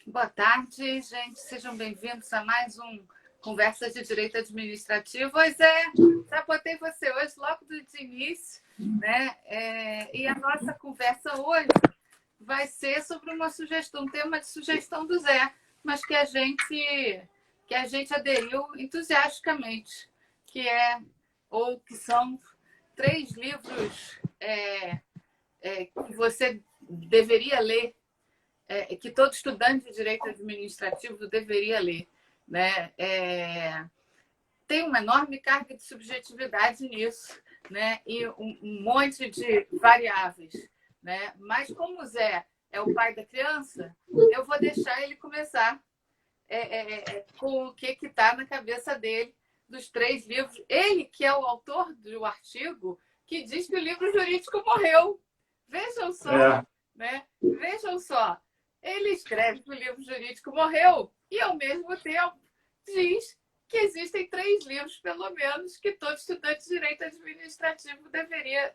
Boa tarde, gente. Sejam bem-vindos a mais um Conversa de Direito Administrativo. Pois é, sabotei você hoje logo do início, né? E a nossa conversa hoje vai ser sobre uma sugestão, um tema de sugestão do Zé, mas que a gente aderiu entusiasticamente, que são 3 livros que você deveria ler, que todo estudante de direito administrativo deveria ler, né? Tem uma enorme carga de subjetividade nisso, né? E um monte de variáveis, né? Mas como o Zé é o pai da criança, eu vou deixar ele começar com o que está na cabeça dele dos 3 livros. Ele que é o autor do artigo que diz que o livro jurídico morreu. Vejam só, né? Vejam só. Ele escreve que o livro jurídico morreu e, ao mesmo tempo, diz que existem 3 livros, pelo menos, que todo estudante de direito administrativo deveria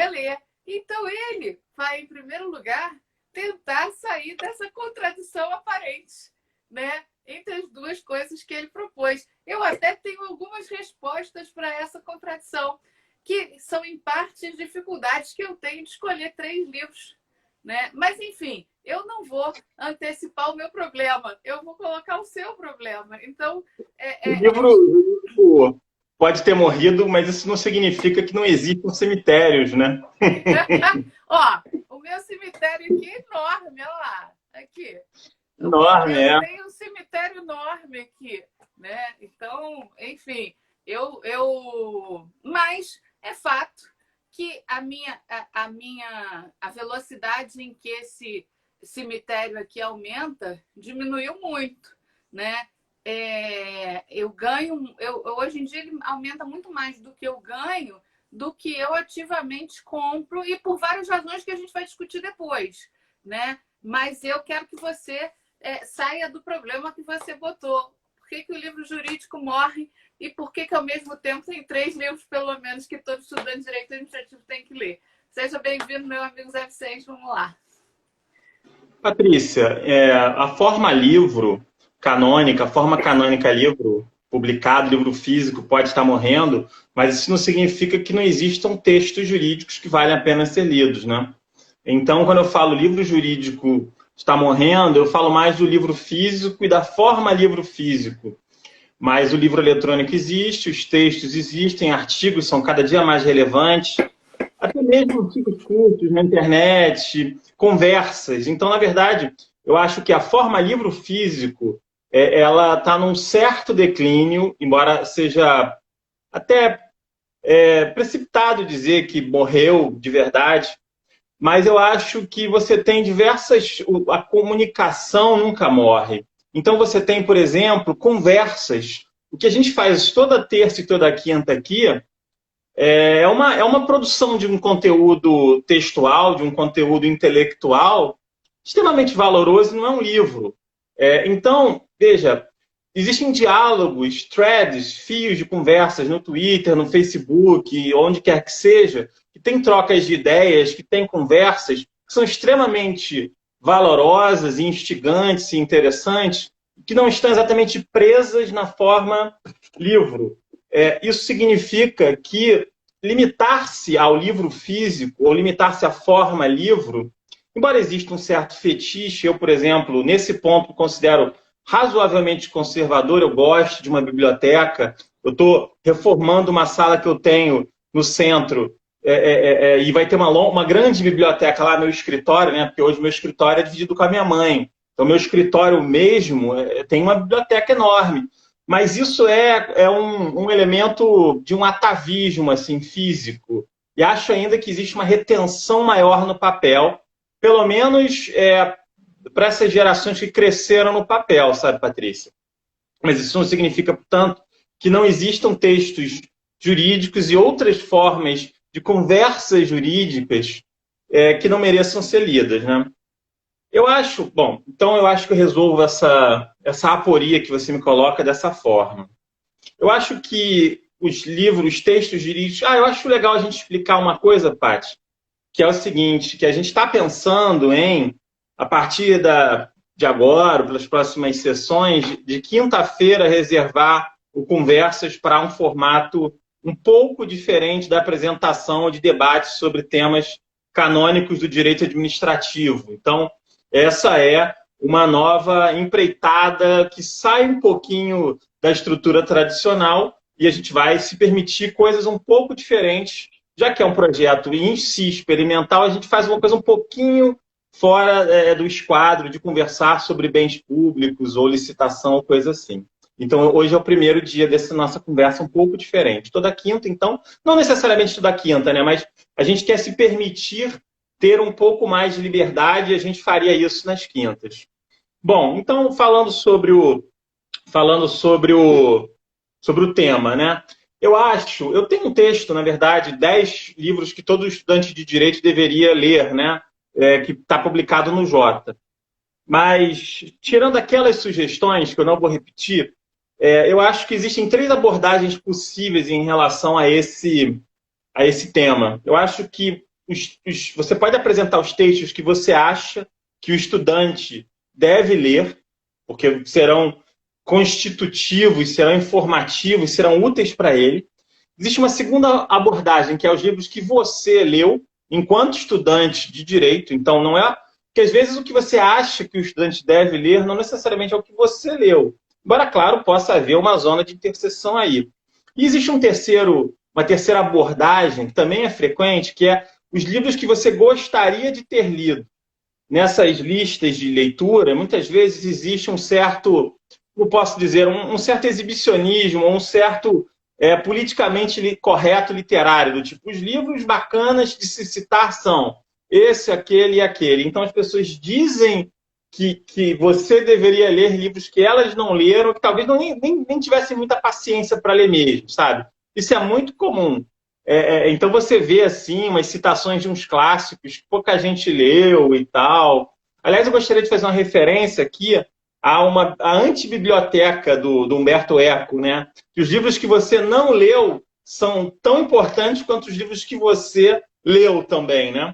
ler. Então, ele vai, em primeiro lugar, tentar sair dessa contradição aparente, né, entre as duas coisas que ele propôs. Eu até tenho algumas respostas para essa contradição, que são, em parte, dificuldades que eu tenho de escolher 3 livros. Né? Mas, enfim, eu não vou antecipar o meu problema, eu vou colocar o seu problema. Então, O livro pode ter morrido, mas isso não significa que não existam cemitérios, né? Ó, o meu cemitério aqui é enorme, olha lá. Aqui. Enorme, Eu é. tenho um cemitério enorme aqui, né? Então, enfim, mas é fato que a velocidade em que esse cemitério aqui aumenta diminuiu muito, né? Hoje em dia ele aumenta muito mais do que eu ganho, do que eu ativamente compro, e por várias razões que a gente vai discutir depois, né? Mas eu quero que você saia do problema que você botou. Por que o livro jurídico morre e por que ao mesmo tempo tem 3 livros, pelo menos, que todo estudante de direito administrativo tem que ler? Seja bem-vindo, meu amigo Zé Vicente, vamos lá. Patrícia, a forma livro canônica, a forma canônica livro publicado, livro físico, pode estar morrendo, mas isso não significa que não existam textos jurídicos que valem a pena ser lidos, né? Então, quando eu falo livro jurídico está morrendo, eu falo mais do livro físico e da forma livro físico. Mas o livro eletrônico existe, os textos existem, artigos são cada dia mais relevantes, até mesmo artigos curtos na internet, conversas. Então, na verdade, eu acho que a forma livro físico, ela está num certo declínio, embora seja até precipitado dizer que morreu de verdade, mas eu acho que você tem diversas... A comunicação nunca morre. Então, você tem, por exemplo, conversas. O que a gente faz toda terça e toda quinta aqui é uma produção de um conteúdo textual, de um conteúdo intelectual, extremamente valoroso, não é um livro. Então, veja, existem diálogos, threads, fios de conversas no Twitter, no Facebook, onde quer que seja, que tem trocas de ideias, que tem conversas que são extremamente valorosas, instigantes e interessantes, que não estão exatamente presas na forma livro. Isso significa que limitar-se ao livro físico ou limitar-se à forma livro, embora exista um certo fetiche, eu, por exemplo, nesse ponto considero razoavelmente conservador, eu gosto de uma biblioteca, eu estou reformando uma sala que eu tenho no centro, e vai ter uma grande biblioteca lá no meu escritório, né? Porque hoje meu escritório é dividido com a minha mãe. Então, meu escritório mesmo tem uma biblioteca enorme. Mas isso é um elemento de um atavismo assim, físico. E acho ainda que existe uma retenção maior no papel, pelo menos para essas gerações que cresceram no papel, sabe, Patrícia? Mas isso não significa, portanto, que não existam textos jurídicos e outras formas de conversas jurídicas que não mereçam ser lidas, né? Então eu acho que eu resolvo essa aporia que você me coloca dessa forma. Eu acho que os livros, os textos jurídicos... eu acho legal a gente explicar uma coisa, Paty, que é o seguinte, que a gente está pensando em a partir de agora, pelas próximas sessões, de quinta-feira, reservar o Conversas para um formato um pouco diferente da apresentação de debates sobre temas canônicos do direito administrativo. Então, essa é uma nova empreitada que sai um pouquinho da estrutura tradicional e a gente vai se permitir coisas um pouco diferentes, já que é um projeto em si experimental, a gente faz uma coisa um pouquinho fora do esquadro de conversar sobre bens públicos ou licitação ou coisa assim. Então, hoje é o primeiro dia dessa nossa conversa um pouco diferente. Toda quinta, então, não necessariamente toda quinta, né? Mas a gente quer se permitir ter um pouco mais de liberdade e a gente faria isso nas quintas. Bom, então, falando sobre o tema, né? Eu tenho um texto, na verdade, 10 livros que todo estudante de direito deveria ler, né? Que está publicado no Jota. Mas, tirando aquelas sugestões, que eu não vou repetir, eu acho que existem 3 abordagens possíveis em relação a esse tema. Eu acho que você pode apresentar os textos que você acha que o estudante deve ler, porque serão constitutivos, serão informativos, serão úteis para ele. Existe uma segunda abordagem, que é os livros que você leu enquanto estudante de direito. Então, não é... Porque, às vezes, o que você acha que o estudante deve ler não necessariamente é o que você leu. Embora, claro, possa haver uma zona de interseção aí. E existe uma terceira abordagem, que também é frequente, que é os livros que você gostaria de ter lido. Nessas listas de leitura, muitas vezes existe um certo, como posso dizer, um certo exibicionismo, um certo politicamente correto literário, do tipo, os livros bacanas de se citar são esse, aquele e aquele. Então, as pessoas dizem que você deveria ler livros que elas não leram, que talvez nem tivessem muita paciência para ler mesmo, sabe? Isso é muito comum. Então, você vê, assim, umas citações de uns clássicos que pouca gente leu e tal. Aliás, eu gostaria de fazer uma referência aqui a antibiblioteca do Humberto Eco, né? Que os livros que você não leu são tão importantes quanto os livros que você leu também, né?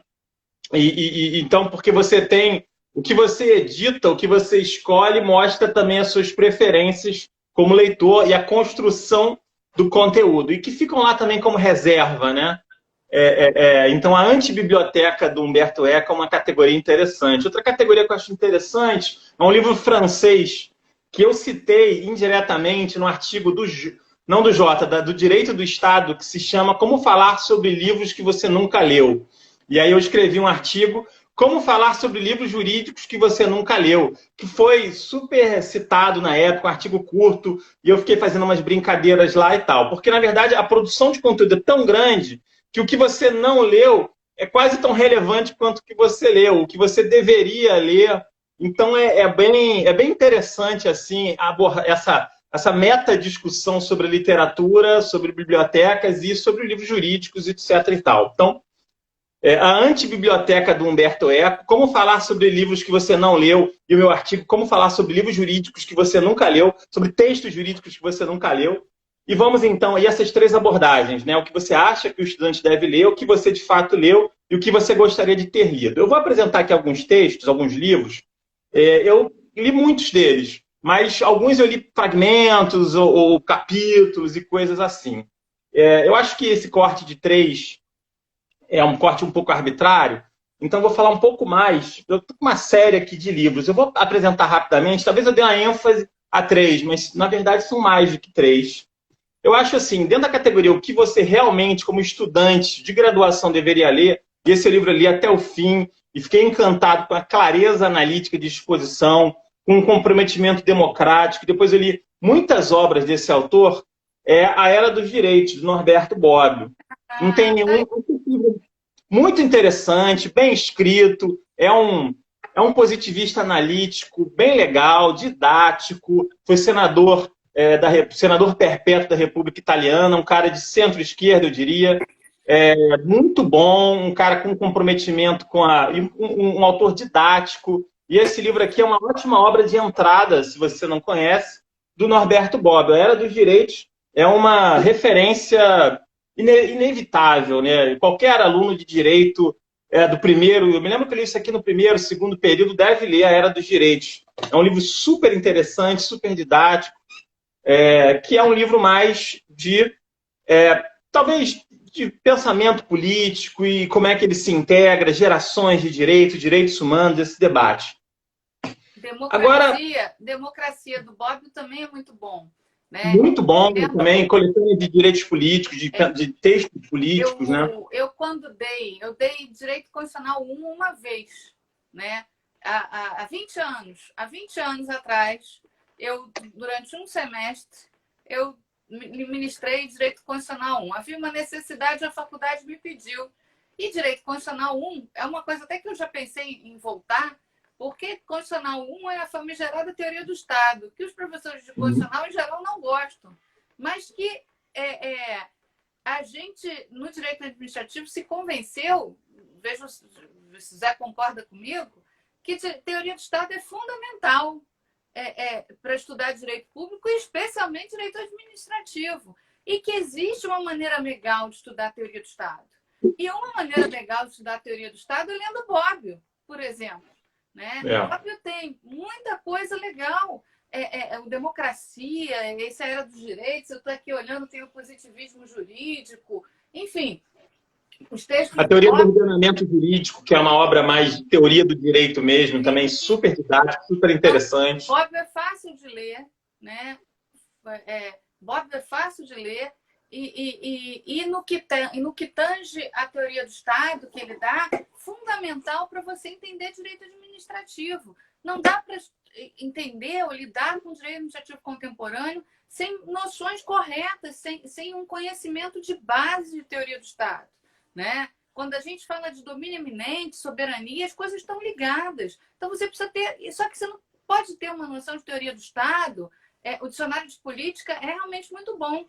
Então, porque você tem o que você edita, o que você escolhe, mostra também as suas preferências como leitor e a construção do conteúdo, e que ficam lá também como reserva, né? Então, a antibiblioteca do Humberto Eco é uma categoria interessante. Outra categoria que eu acho interessante é um livro francês que eu citei indiretamente no artigo não do Jota, do Direito do Estado, que se chama Como Falar sobre Livros que Você Nunca Leu. E aí eu escrevi um artigo, Como Falar sobre Livros Jurídicos que Você Nunca Leu, que foi super citado na época, um artigo curto, e eu fiquei fazendo umas brincadeiras lá e tal. Porque, na verdade, a produção de conteúdo é tão grande que o que você não leu é quase tão relevante quanto o que você leu, o que você deveria ler. Então, é bem interessante assim, essa meta-discussão sobre literatura, sobre bibliotecas e sobre livros jurídicos, etc. e tal. Então, a antibiblioteca do Humberto Eco, Como Falar sobre Livros que Você Não Leu, e o meu artigo, Como Falar sobre Livros Jurídicos que Você Nunca Leu, sobre textos jurídicos que você nunca leu. E vamos, então, a essas 3 abordagens, né? O que você acha que o estudante deve ler, o que você, de fato, leu e o que você gostaria de ter lido. Eu vou apresentar aqui alguns textos, alguns livros. Eu li muitos deles, mas alguns eu li fragmentos ou capítulos e coisas assim. Eu acho que esse corte de 3 é um corte um pouco arbitrário, então eu vou falar um pouco mais. Eu estou com uma série aqui de livros. Eu vou apresentar rapidamente, talvez eu dê uma ênfase a 3, mas na verdade são mais do que 3. Eu acho assim, dentro da categoria o que você realmente, como estudante de graduação, deveria ler, e esse livro eu li até o fim, e fiquei encantado com a clareza analítica de exposição, com um comprometimento democrático. Depois eu li muitas obras desse autor, A Era dos Direitos, de Norberto Bobbio. Não tem nenhum... Muito interessante, bem escrito, é um positivista analítico, bem legal, didático, foi senador perpétuo da República Italiana, um cara de centro-esquerda, eu diria, muito bom, um cara com comprometimento um autor didático. E esse livro aqui é uma ótima obra de entrada, se você não conhece, do Norberto Bobbio. A Era dos Direitos é uma referência inevitável, né? Qualquer aluno de direito do primeiro, eu me lembro que eu li isso aqui no primeiro, segundo período, deve ler A Era dos Direitos. É um livro super interessante, super didático, que é um livro mais de, talvez, de pensamento político e como é que ele se integra, gerações de direito, direitos humanos, esse debate. Agora, Democracia do Bobbio também é muito bom. Né? Muito bom também, coletânea de direitos políticos, de textos políticos, né? Eu dei Direito Constitucional 1 uma vez, né? Há 20 anos. Há 20 anos atrás, durante um semestre, eu ministrei Direito Constitucional 1. Havia uma necessidade, a faculdade me pediu. E Direito Constitucional 1 é uma coisa até que eu já pensei em voltar, porque Constitucional 1 é a famigerada teoria do Estado, que os professores de Constitucional, em geral, não gostam. Mas que a gente, no direito administrativo, se convenceu, veja se o Zé concorda comigo, que teoria do Estado é fundamental para estudar direito público e especialmente direito administrativo. E que existe uma maneira legal de estudar a teoria do Estado. E uma maneira legal de estudar a teoria do Estado é lendo Bobbio, por exemplo. Né? Bobbio tem muita coisa legal. O Democracia, essa Era dos Direitos, eu estou aqui olhando, tem o positivismo jurídico, enfim. Os textos a teoria do ordenamento jurídico, que é uma obra mais de teoria do direito mesmo, também super didática, super interessante. Bobbio é fácil de ler, né? Bobbio é fácil de ler. E no que tange a teoria do Estado que ele dá, fundamental para você entender direito administrativo. Não dá para entender ou lidar com direito administrativo contemporâneo sem noções corretas, sem um conhecimento de base de teoria do Estado. Né? Quando a gente fala de domínio eminente, soberania, as coisas estão ligadas. Então você precisa ter... Só que você não pode ter uma noção de teoria do Estado. O dicionário de política é realmente muito bom.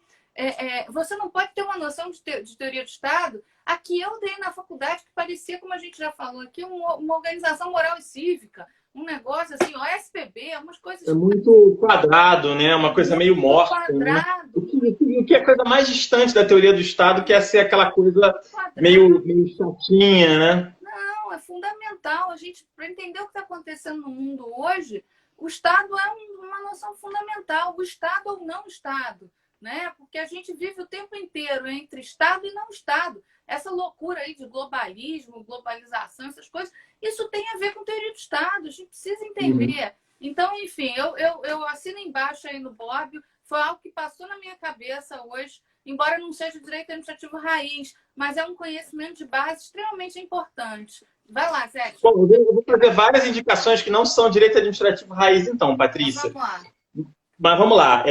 Você não pode ter uma noção de teoria do Estado. Aqui eu dei na faculdade que parecia, como a gente já falou aqui, uma organização moral e cívica. Um negócio assim, OSPB, umas coisas... É muito quadrado, né? Uma coisa meio morta. Né? O que é a coisa mais distante da teoria do Estado, que é ser aquela coisa meio chatinha, né? Não, é fundamental. A gente, para entender o que está acontecendo no mundo hoje, o Estado é uma noção fundamental. O Estado ou não Estado. Né? Porque a gente vive o tempo inteiro entre Estado e não Estado. Essa loucura aí de globalismo, globalização, essas coisas, isso tem a ver com teoria do Estado, a gente precisa entender. Então, enfim, eu assino embaixo aí no Bobbio, foi algo que passou na minha cabeça hoje, embora não seja direito administrativo raiz, mas é um conhecimento de base extremamente importante. Vai lá, Zé. Bom, eu vou fazer várias indicações que não são direito administrativo raiz, então, Patrícia. Então, vamos lá. Mas vamos lá.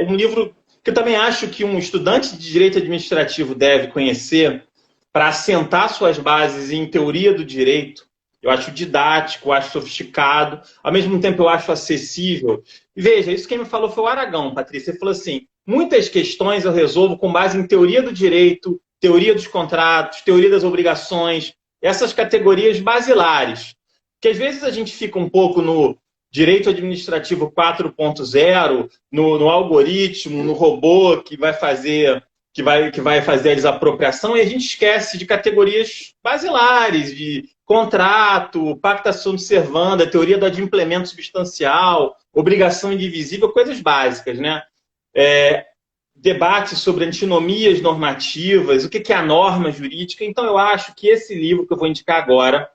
Um livro que eu também acho que um estudante de direito administrativo deve conhecer para assentar suas bases em teoria do direito. Eu acho didático, eu acho sofisticado, ao mesmo tempo eu acho acessível. E veja, isso quem me falou foi o Aragão, Patrícia. Ele falou assim, muitas questões eu resolvo com base em teoria do direito, teoria dos contratos, teoria das obrigações, essas categorias basilares. Que às vezes a gente fica um pouco no direito administrativo 4.0, no algoritmo, no robô que vai fazer a desapropriação, e a gente esquece de categorias basilares, de contrato, pactação de servanda, teoria do adimplemento substancial, obrigação indivisível, coisas básicas, né? Debate sobre antinomias normativas, o que é a norma jurídica. Então, eu acho que esse livro que eu vou indicar agora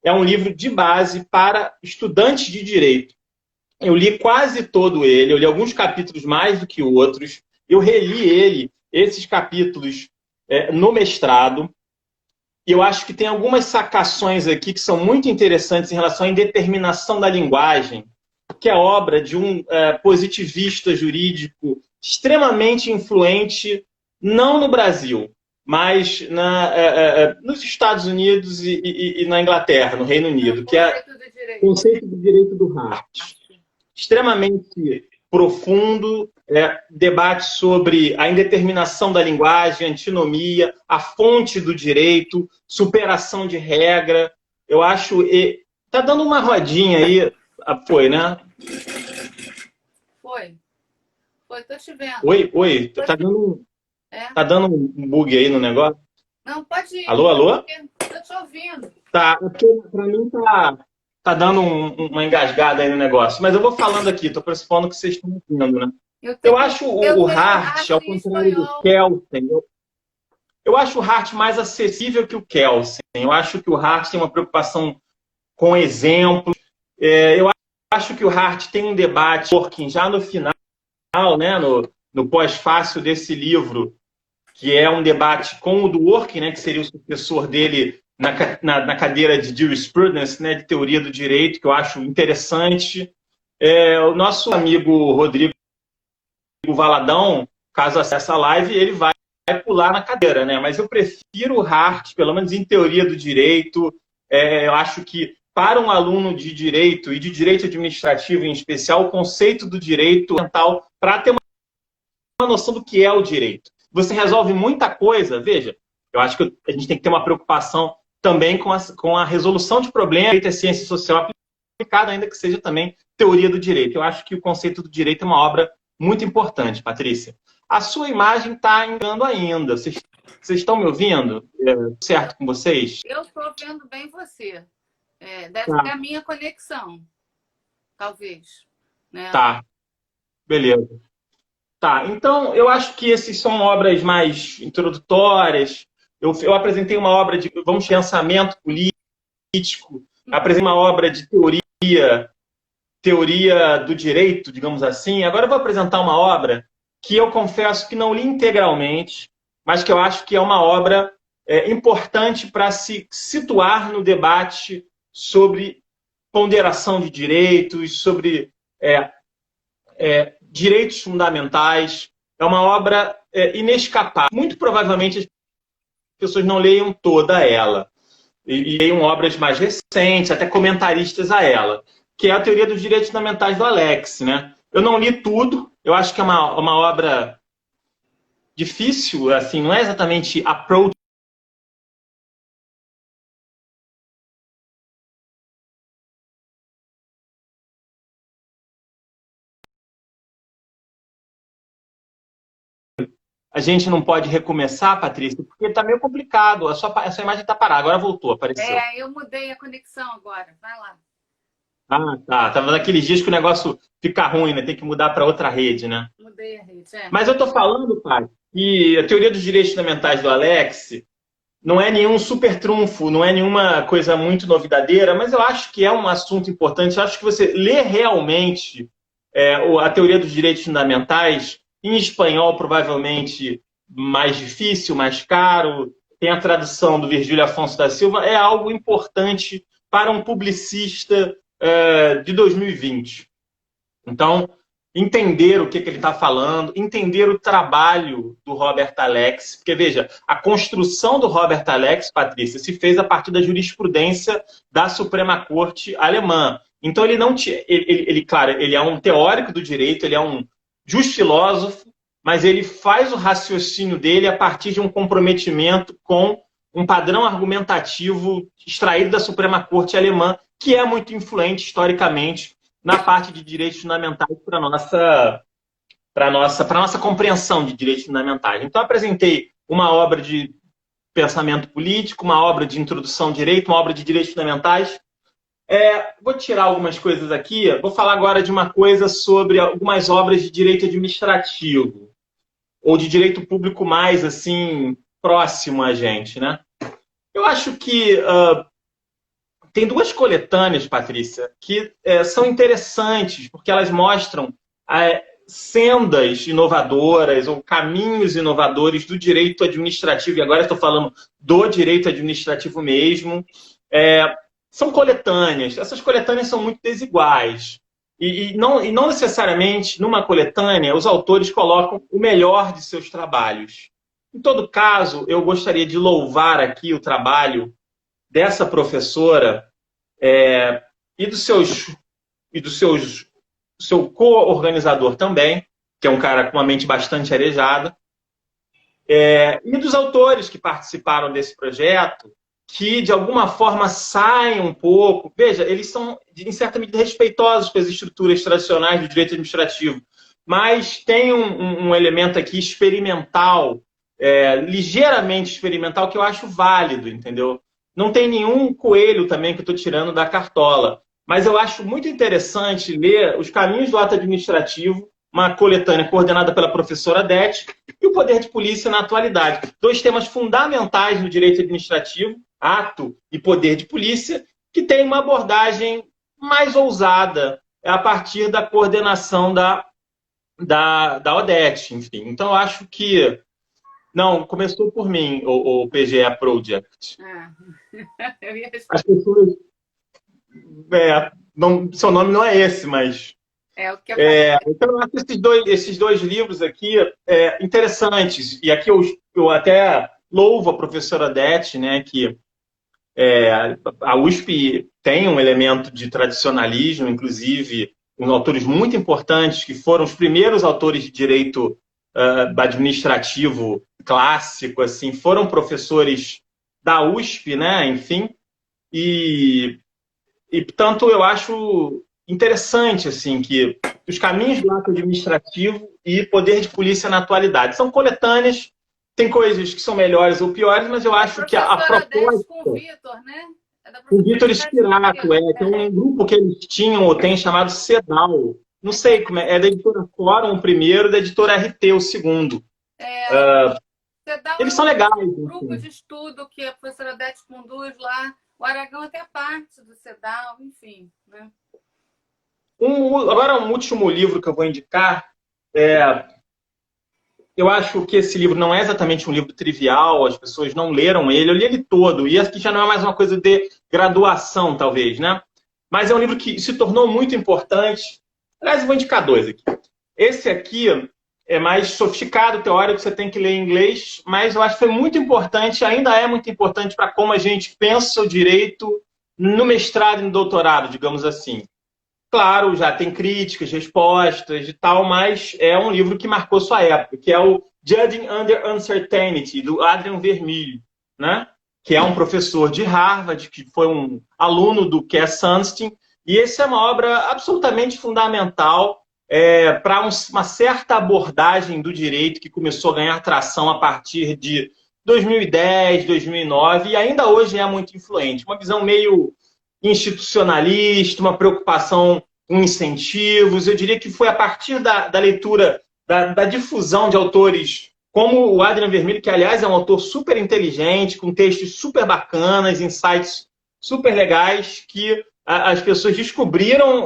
é um livro de base para estudantes de direito. Eu li quase todo ele, eu li alguns capítulos mais do que outros, eu reli esses capítulos no mestrado, e eu acho que tem algumas sacações aqui que são muito interessantes em relação à indeterminação da linguagem, que é obra de um positivista jurídico extremamente influente, não no Brasil, mas nos Estados Unidos e na Inglaterra, no Reino Unido, que é o conceito do direito do Hart. Extremamente profundo, debate sobre a indeterminação da linguagem, antinomia, a fonte do direito, superação de regra. Eu acho... Tá dando uma rodinha aí. Foi, né? Foi, tô te vendo. Oi. Tá dando um bug aí no negócio? Não, pode ir. Alô? Tô te ouvindo. Tá, porque para mim tá dando uma engasgada aí no negócio. Mas eu vou falando aqui, tô pressupondo que vocês estão ouvindo, né? Eu acho Eu o tenho Hart, arte ao em contrário do espanhol. Kelsen, eu acho o Hart mais acessível que o Kelsen. Eu acho que o Hart tem uma preocupação com exemplos. Eu acho que o Hart tem um debate, working já no final, né, no pós-fácil desse livro, que é um debate com o Dworkin, né, que seria o sucessor dele na cadeira de Jurisprudence, né, de teoria do direito, que eu acho interessante. O nosso amigo Rodrigo Valadão, caso acesse a live, ele vai pular na cadeira, né? Mas eu prefiro o Hart, pelo menos em teoria do direito. Eu acho que para um aluno de direito e de direito administrativo em especial, o conceito do direito mental para ter uma noção do que é o direito. Você resolve muita coisa, veja, eu acho que a gente tem que ter uma preocupação também com a resolução de problemas, direito é ciência social aplicada, ainda que seja também teoria do direito. Eu acho que o conceito do direito é uma obra muito importante, Patrícia. A sua imagem está entrando ainda. Vocês estão me ouvindo? Certo com vocês? Eu estou vendo bem você. Deve ser Tá. a minha conexão, talvez. Né? Tá, beleza. Tá, então eu acho que esses são obras mais introdutórias. Eu apresentei uma obra de, vamos, pensamento político, apresentei uma obra de teoria do direito, digamos assim. Agora eu vou apresentar uma obra que eu confesso que não li integralmente, mas que eu acho que é uma obra importante para se situar no debate sobre ponderação de direitos, sobre direitos fundamentais. É uma obra inescapável. Muito provavelmente as pessoas não leiam toda ela. E leiam obras mais recentes, até comentaristas a ela, que é a Teoria dos Direitos Fundamentais do Alex. Né? Eu não li tudo, eu acho que é uma obra difícil, assim, não é exatamente approach. A gente não pode recomeçar, Patrícia, porque está meio complicado. A sua imagem está parada, agora voltou, apareceu. Eu mudei a conexão agora. Vai lá. Ah, tá. Tava naqueles dias que o negócio fica ruim, né? Tem que mudar para outra rede, né? Mudei a rede. Mas eu tô falando, pai, que a teoria dos direitos fundamentais do Alex não é nenhum super trunfo, não é nenhuma coisa muito novidadeira, mas eu acho que é um assunto importante. Eu acho que você lê realmente a teoria dos direitos fundamentais, em espanhol, provavelmente mais difícil, mais caro, tem a tradução do Virgílio Afonso da Silva, é algo importante para um publicista de 2020. Então, entender o que ele está falando, entender o trabalho do Robert Alex, porque, veja, a construção do Robert Alex, Patrícia, se fez a partir da jurisprudência da Suprema Corte alemã. Então, ele não claro, ele é um teórico do direito, ele é um justilósofo, mas ele faz o raciocínio dele a partir de um comprometimento com um padrão argumentativo extraído da Suprema Corte alemã, que é muito influente historicamente na parte de direitos fundamentais para a nossa compreensão de direitos fundamentais. Então, apresentei uma obra de pensamento político, uma obra de introdução ao direito, uma obra de direitos fundamentais. Vou tirar algumas coisas aqui. Vou falar agora de uma coisa sobre algumas obras de direito administrativo ou de direito público mais assim próximo a gente, né? Eu acho que tem duas coletâneas, Patrícia, que são interessantes, porque elas mostram sendas inovadoras ou caminhos inovadores do direito administrativo, e agora estou falando do direito administrativo mesmo. São coletâneas. Essas coletâneas são muito desiguais. E não necessariamente, numa coletânea, os autores colocam o melhor de seus trabalhos. Em todo caso, eu gostaria de louvar aqui o trabalho dessa professora e do seu co-organizador também, que é um cara com uma mente bastante arejada, e dos autores que participaram desse projeto, que de alguma forma saem um pouco. Veja, eles são, em certa medida, respeitosos com as estruturas tradicionais do direito administrativo, mas tem um elemento aqui experimental, ligeiramente experimental, que eu acho válido, entendeu? Não tem nenhum coelho também que eu estou tirando da cartola. Mas eu acho muito interessante ler Os Caminhos do Ato Administrativo, uma coletânea coordenada pela professora Odete, e o Poder de Polícia na Atualidade. Dois temas fundamentais no direito administrativo, ato e poder de polícia, que tem uma abordagem mais ousada, a partir da coordenação da Odete, enfim. Então, eu acho que... Não, começou por mim, o PGE Project. Eu ia As pessoas... seu nome não é esse, mas... o que então, eu acho esses dois livros aqui interessantes. E aqui eu até louvo a professora Odete, né, que a USP tem um elemento de tradicionalismo, inclusive uns autores muito importantes, que foram os primeiros autores de direito administrativo clássico, assim, foram professores da USP, né, enfim, e portanto, eu acho interessante, assim, que Os Caminhos do Ato Administrativo e Poder de Polícia na Atualidade são coletâneas, tem coisas que são melhores ou piores, mas eu acho que a proposta... com o Vitor, né? O Vitor Spirato, que é um grupo que eles tinham ou têm chamado CEDAW. Não sei como é da editora Fórum o primeiro, da editora RT o segundo. CEDAW Eles são legais. Um grupo de estudo que a professora Odete conduz lá. O Aragão até parte do CEDAW, enfim. Né? Agora, um último livro que eu vou indicar. Eu acho que esse livro não é exatamente um livro trivial, as pessoas não leram ele, eu li ele todo, e aqui já não é mais uma coisa de graduação, talvez, né? Mas é um livro que se tornou muito importante. Aliás, eu vou indicar dois aqui. Esse aqui é mais sofisticado, teórico, você tem que ler em inglês, mas eu acho que foi muito importante, ainda é muito importante para como a gente pensa o direito no mestrado e no doutorado, digamos assim. Claro, já tem críticas, respostas e tal, mas é um livro que marcou sua época, que é o Judging Under Uncertainty, do Adrian Vermeil, né? Que é um professor de Harvard, que foi um aluno do Cass Sunstein, e essa é uma obra absolutamente fundamental para uma certa abordagem do direito que começou a ganhar tração a partir de 2010, 2009, e ainda hoje é muito influente. Uma visão meio institucionalista, uma preocupação com incentivos. Eu diria que foi a partir da leitura, da difusão de autores como o Adrian Vermeil, que, aliás, é um autor super inteligente, com textos super bacanas, insights super legais, que as pessoas descobriram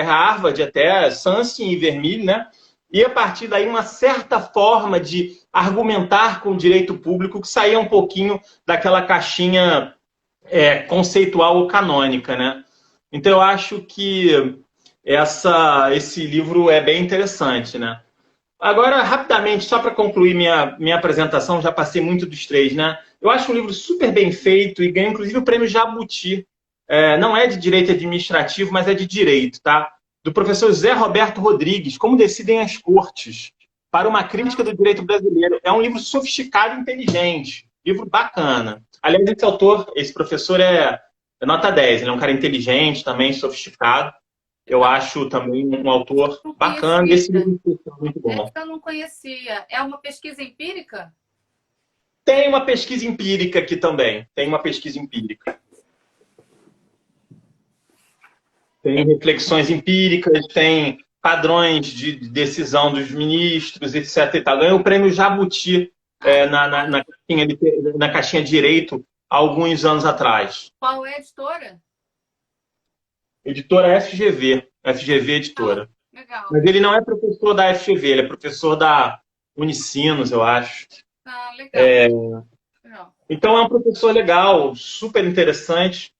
Harvard, até Sunstein e Vermeil, né? E, a partir daí, uma certa forma de argumentar com o direito público que saía um pouquinho daquela caixinha conceitual ou canônica, né? Então, eu acho que esse livro é bem interessante, né? Agora, rapidamente, só para concluir minha apresentação, já passei muito dos três, né? Eu acho um livro super bem feito e ganhou, inclusive, o prêmio Jabuti. Não é de direito administrativo, mas é de direito, tá? Do professor Zé Roberto Rodrigues, Como Decidem as Cortes, para uma crítica do direito brasileiro. É um livro sofisticado e inteligente. Livro bacana. Aliás, esse autor, esse professor é nota 10. Ele é um cara inteligente, também sofisticado. Eu acho também um autor bacana. Esse livro é muito bom. Eu não conhecia. É uma pesquisa empírica? Tem uma pesquisa empírica aqui também. Tem uma pesquisa empírica. Tem reflexões empíricas, tem padrões de decisão dos ministros, etc. E tal. Ganhou o prêmio Jabuti na caixinha Direito há alguns anos atrás. Qual é a editora? Editora FGV. FGV Editora. Legal. Mas ele não é professor da FGV, ele é professor da Unicinos, eu acho. Legal. Então é um professor legal, super interessante,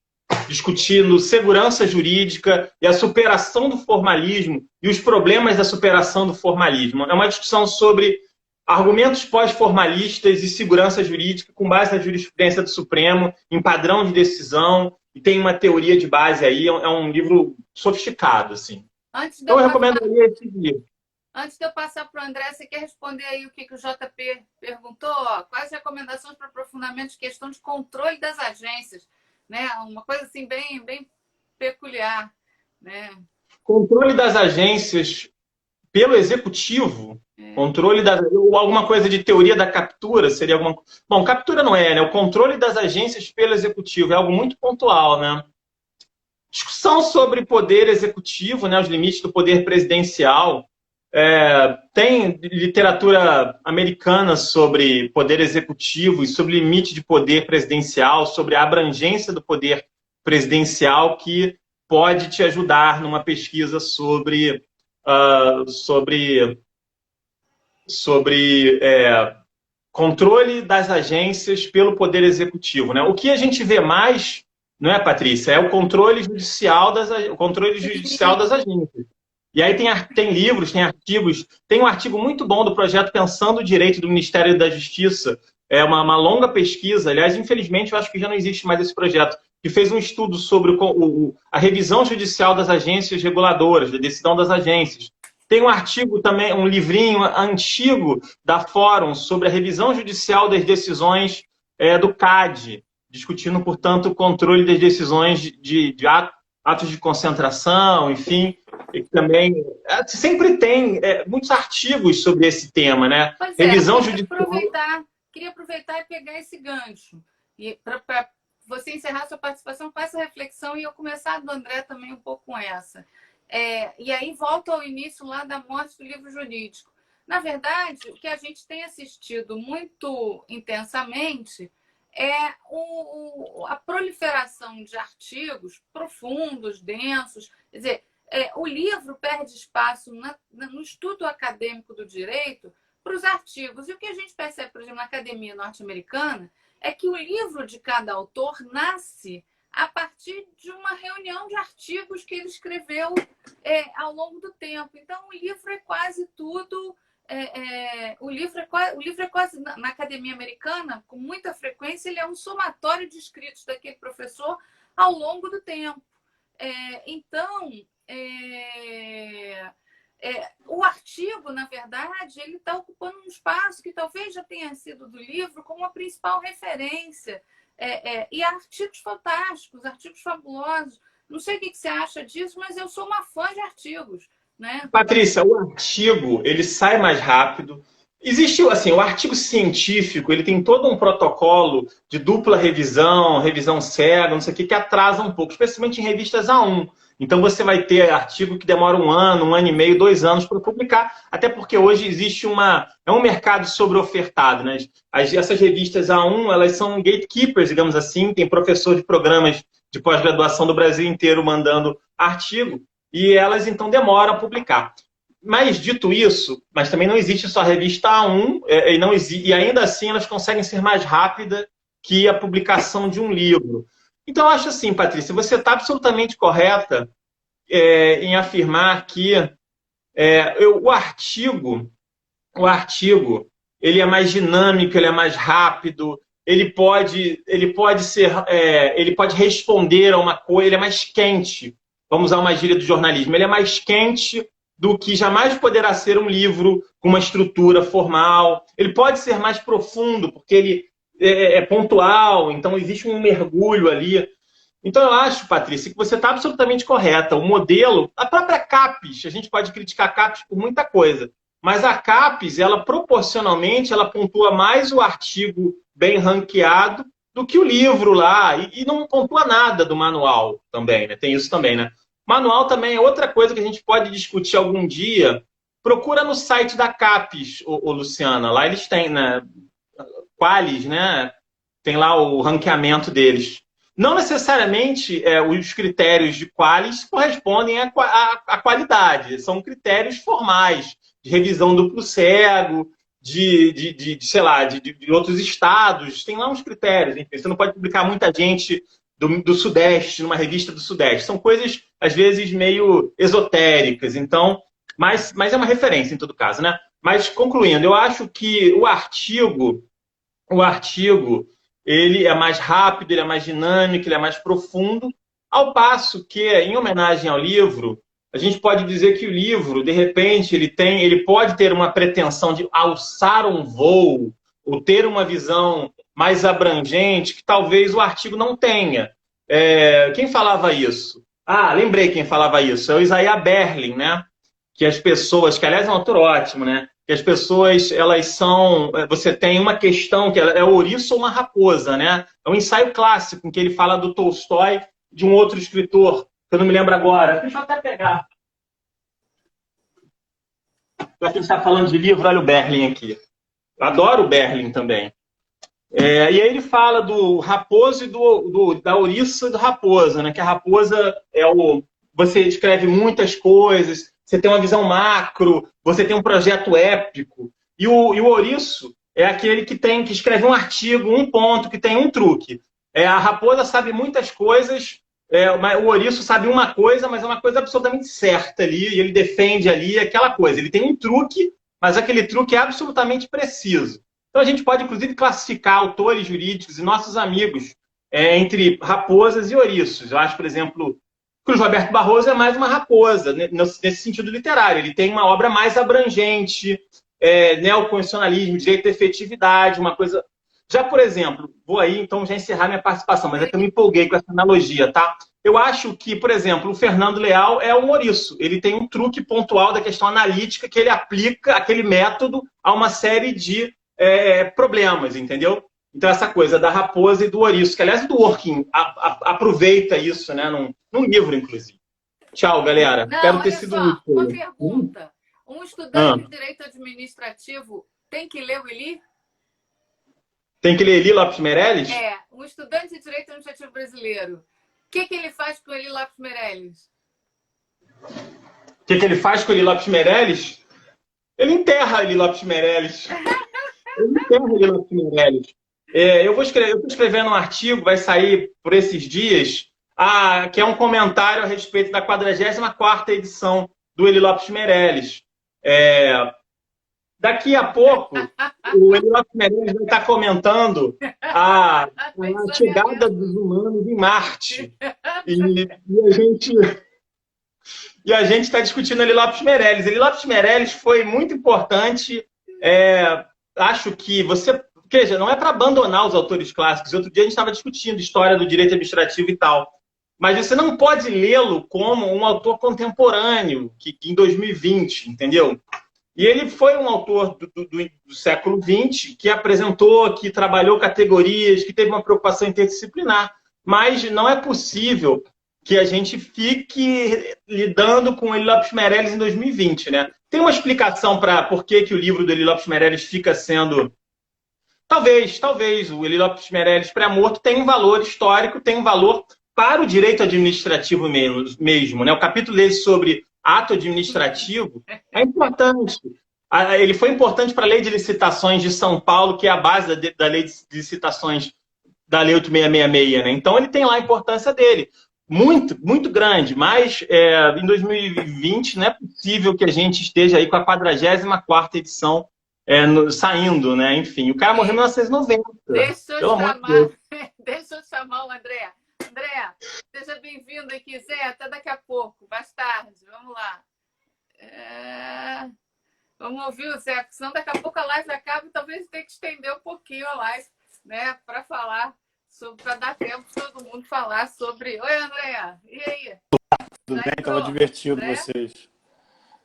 discutindo segurança jurídica e a superação do formalismo e os problemas da superação do formalismo. É uma discussão sobre argumentos pós-formalistas e segurança jurídica com base na jurisprudência do Supremo, em padrão de decisão, e tem uma teoria de base aí, é um livro sofisticado, assim. Eu recomendaria esse livro. Antes de eu passar para o André, você quer responder aí o que o JP perguntou? Quais recomendações para aprofundamento de questão de controle das agências? Né? Uma coisa assim bem peculiar. Né? Controle das agências, pelo executivo, controle ou alguma coisa de teoria da captura, seria alguma... Bom, captura não é, né? O controle das agências pelo executivo é algo muito pontual, né? Discussão sobre poder executivo, né? Os limites do poder presidencial. Tem literatura americana sobre poder executivo e sobre limite de poder presidencial, sobre a abrangência do poder presidencial que pode te ajudar numa pesquisa sobre controle das agências pelo Poder Executivo. Né? O que a gente vê mais, não é, Patrícia? É o controle judicial das agências. E aí tem livros, tem artigos. Tem um artigo muito bom do projeto Pensando o Direito do Ministério da Justiça. É uma longa pesquisa. Aliás, infelizmente, eu acho que já não existe mais esse projeto, que fez um estudo sobre a revisão judicial das agências reguladoras, da decisão das agências. Tem um artigo também, um livrinho antigo da Fórum sobre a revisão judicial das decisões do CAD, discutindo, portanto, o controle das decisões de atos de concentração, enfim. E também sempre tem muitos artigos sobre esse tema, né? Pois revisão judicial. Queria aproveitar e pegar esse gancho. E para você encerrar sua participação com essa reflexão e eu começar do André também um pouco com essa. E aí volto ao início lá da morte do livro jurídico. Na verdade, o que a gente tem assistido muito intensamente é a proliferação de artigos profundos, densos. Quer dizer, o livro perde espaço no estudo acadêmico do direito para os artigos. E o que a gente percebe, por exemplo, na academia norte-americana é que o livro de cada autor nasce a partir de uma reunião de artigos que ele escreveu ao longo do tempo. Então, o livro é quase tudo... o livro é quase, na academia americana, com muita frequência, ele é um somatório de escritos daquele professor ao longo do tempo. Então, o artigo, na verdade, ele está ocupando um espaço que talvez já tenha sido do livro como a principal referência. E há artigos fantásticos, artigos fabulosos. Não sei o que você acha disso, mas eu sou uma fã de artigos. Né? Patrícia, o artigo ele sai mais rápido. Existe assim, o artigo científico, ele tem todo um protocolo de dupla revisão, revisão cega, não sei o que atrasa um pouco, especialmente em revistas A1. Então você vai ter artigo que demora 1 ano e meio, 2 anos para publicar, até porque hoje existe um mercado sobreofertado, né? Essas revistas A1, elas são gatekeepers, digamos assim, tem professor de programas de pós-graduação do Brasil inteiro mandando artigo, e elas, então, demoram a publicar. Mas, dito isso, mas também não existe só a revista A1, e ainda assim elas conseguem ser mais rápidas que a publicação de um livro. Então, eu acho assim, Patrícia, você está absolutamente correta em afirmar que o artigo, ele é mais dinâmico, ele é mais rápido, ele pode responder a uma coisa, ele é mais quente. Vamos usar uma gíria do jornalismo, ele é mais quente do que jamais poderá ser um livro com uma estrutura formal. Ele pode ser mais profundo, porque ele é pontual, então existe um mergulho ali. Então eu acho, Patrícia, que você está absolutamente correta. O modelo, a própria CAPES, a gente pode criticar a CAPES por muita coisa, mas a CAPES, ela proporcionalmente, ela pontua mais o artigo bem ranqueado do que o livro lá, e não pontua nada do manual também, né? Tem isso também, né? Manual também é outra coisa que a gente pode discutir algum dia. Procura no site da CAPES, Luciana. Lá eles têm, né? Qualis, né? Tem lá o ranqueamento deles. Não necessariamente os critérios de Qualis correspondem à qualidade. São critérios formais, de revisão duplo cego, sei lá, de outros estados. Tem lá uns critérios. Enfim, você não pode publicar muita gente do Sudeste, numa revista do Sudeste. São coisas, às vezes, meio esotéricas. Então, mas é uma referência, em todo caso, né? Mas, concluindo, eu acho que o artigo, ele é mais rápido, ele é mais dinâmico, ele é mais profundo, ao passo que, em homenagem ao livro, a gente pode dizer que o livro, de repente, ele pode ter uma pretensão de alçar um voo, ou ter uma visão mais abrangente, que talvez o artigo não tenha. Quem falava isso? Lembrei quem falava isso. É o Isaiah Berlin, né? que as pessoas, que aliás é um autor ótimo, né? Que as pessoas, elas são... Você tem uma questão, que é o ouriço ou uma raposa, né? É um ensaio clássico, em que ele fala do Tolstói, de um outro escritor, que eu não me lembro agora. Deixa eu até pegar. Já que a gente está falando de livro, olha o Berlin aqui. Eu adoro o Berlin também. E aí ele fala do raposo e da ouriça e do raposa, né? Que a raposa é o... Você escreve muitas coisas, você tem uma visão macro, você tem um projeto épico. E o ouriço é aquele que escreve um artigo, um ponto, que tem um truque. A raposa sabe muitas coisas, o ouriço sabe uma coisa, mas é uma coisa absolutamente certa ali, e ele defende ali aquela coisa. Ele tem um truque, mas aquele truque é absolutamente preciso. Então, a gente pode, inclusive, classificar autores jurídicos e nossos amigos entre raposas e ouriços. Eu acho, por exemplo, que o Roberto Barroso é mais uma raposa, nesse sentido literário. Ele tem uma obra mais abrangente, neoconstitucionalismo, direito de efetividade, uma coisa... Já, por exemplo, vou aí, então, já encerrar minha participação, mas é que eu me empolguei com essa analogia, tá? Eu acho que, por exemplo, o Fernando Leal é um ouriço. Ele tem um truque pontual da questão analítica que ele aplica aquele método a uma série de problemas, entendeu? Então, essa coisa da raposa e do ouriço, que, aliás, o Dworkin aproveita isso, né, num livro, inclusive. Tchau, galera. Não, Espero ter olha sido só, útil. uma pergunta. Um estudante de direito administrativo tem que ler o Eli? Tem que ler Eli Lopes Meirelles? Um estudante de direito administrativo brasileiro. O que ele faz com o Eli Lopes Meirelles? O que ele faz com o Eli Lopes Meirelles? Ele enterra Eli Lopes Meirelles. Ele enterra Eli Lopes Meirelles. Eu estou escrevendo um artigo, vai sair por esses dias, que é um comentário a respeito da 44ª edição do Eli Lopes Meirelles. Daqui a pouco, o Eli Lopes Meirelles vai estar comentando a chegada dos humanos em Marte. E a gente está discutindo Eli Lopes Meirelles. Eli Lopes Meirelles foi muito importante. Acho que veja, não é para abandonar os autores clássicos. Outro dia a gente estava discutindo história do direito administrativo e tal. Mas você não pode lê-lo como um autor contemporâneo, que em 2020, entendeu? E ele foi um autor do século XX que apresentou, que trabalhou categorias, que teve uma preocupação interdisciplinar. Mas não é possível que a gente fique lidando com o Eli Lopes Meirelles em 2020, né? Tem uma explicação para por que o livro do Eli Lopes Meirelles fica sendo... Talvez o Eli Lopes Meirelles pré-morto tem um valor histórico, tem um valor para o direito administrativo mesmo, né? O capítulo dele sobre ato administrativo é importante. Ele foi importante para a Lei de Licitações de São Paulo, que é a base da Lei de Licitações da Lei 8666, né? Então, ele tem lá a importância dele. Muito, muito grande, mas em 2020 não é possível que a gente esteja aí com a 44ª edição saindo, né? Enfim, o cara morreu em 1990. Deixa eu chamar o André. André, seja bem-vindo aqui, Zé, até daqui a pouco, mais tarde, vamos lá. Vamos ouvir o Zé, porque senão daqui a pouco a live acaba e talvez tenha que estender um pouquinho a live, né, para falar para dar tempo de todo mundo falar sobre... Oi, André, e aí? Tudo bem? Estava divertido vocês.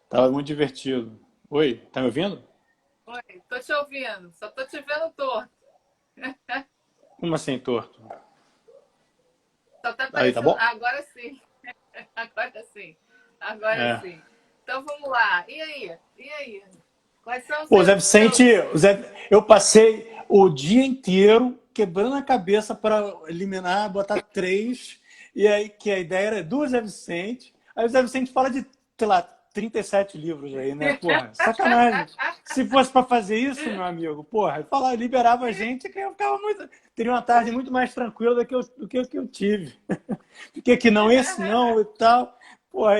Estava muito divertido. Oi, tá me ouvindo? Oi, tô te ouvindo, só tô te vendo torto. Como assim, torto? Só tá aí, tá bom? Agora sim. Agora sim. Então vamos lá. E aí? Quais são os Zé Vicente, eu passei o dia inteiro quebrando a cabeça para eliminar, botar 3, e aí que a ideia era do Zé Vicente. Aí o Zé Vicente fala de, sei lá, 37 livros aí, né? Porra, sacanagem. Se fosse para fazer isso, meu amigo, porra, liberava a gente, que eu ficava teria uma tarde muito mais tranquila do que eu tive. Fiquei aqui, não, esse não e tal. Porra,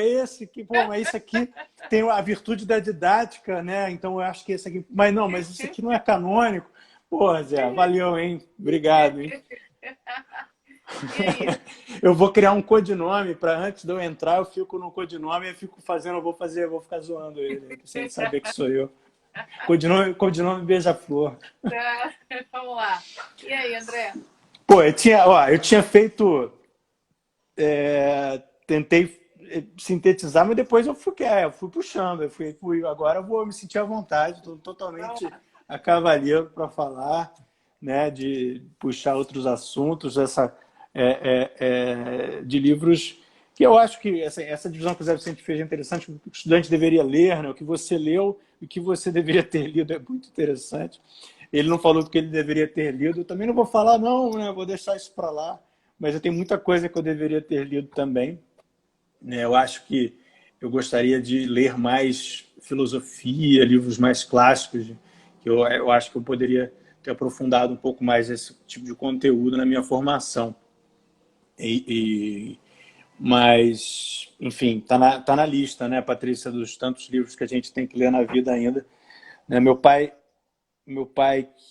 mas isso aqui tem a virtude da didática, né? Então eu acho que esse aqui... Mas isso aqui não é canônico. Porra, Zé, valeu, hein? Obrigado, hein? Eu vou criar um codinome para antes de eu entrar, eu fico no codinome e fico fazendo, eu vou ficar zoando ele, sem saber que sou eu. Codinome Beija-Flor. Vamos lá. E aí, André? Pô, eu tinha feito... tentei sintetizar, mas depois eu fui puxando, agora eu vou me sentir à vontade, estou totalmente a cavaleiro para falar, né, de puxar outros assuntos, de livros que eu acho que essa divisão que o Zé Vicente fez é interessante, o que o estudante deveria ler, né, o que você leu e o que você deveria ter lido é muito interessante. Ele não falou do que ele deveria ter lido, eu também não vou falar não, né, vou deixar isso para lá, mas eu tenho muita coisa que eu deveria ter lido também. Eu acho que eu gostaria de ler mais filosofia, livros mais clássicos, que eu acho que eu poderia ter aprofundado um pouco mais esse tipo de conteúdo na minha formação. Mas, enfim, tá na lista, né, Patrícia, dos tantos livros que a gente tem que ler na vida ainda. Meu pai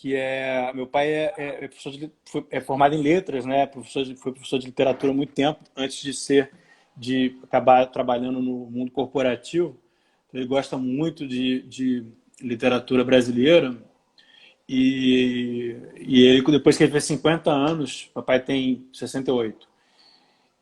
é formado em letras, né? Foi professor de literatura há muito tempo, antes de acabar trabalhando no mundo corporativo. Ele gosta muito de literatura brasileira e ele, depois que ele fez 50 anos, papai tem 68,